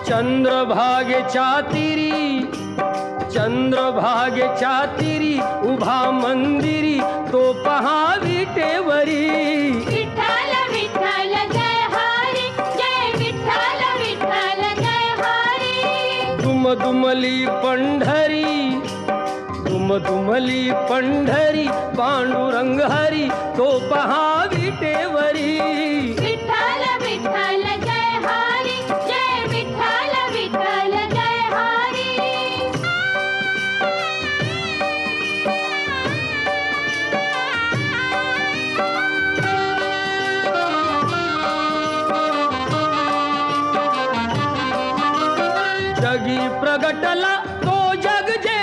चंद्रभागेच्या तीरी, चंद्रभागेच्या तीरी उभा मंदिरी तो पहा विटेवरी. विठ्ठल विठ्ठल जय हरी, जय विठ्ठल विठ्ठल जय हरी. दुमदुमली पंढरी, दुमदुमली पंढरी पांडुरंग हरी तो पहा विटेवरी. विठ्ठल विठ्ठल जय हरी, जय विठ्ठल विठ्ठल जय हरी. जगी प्रगटला तो जग जे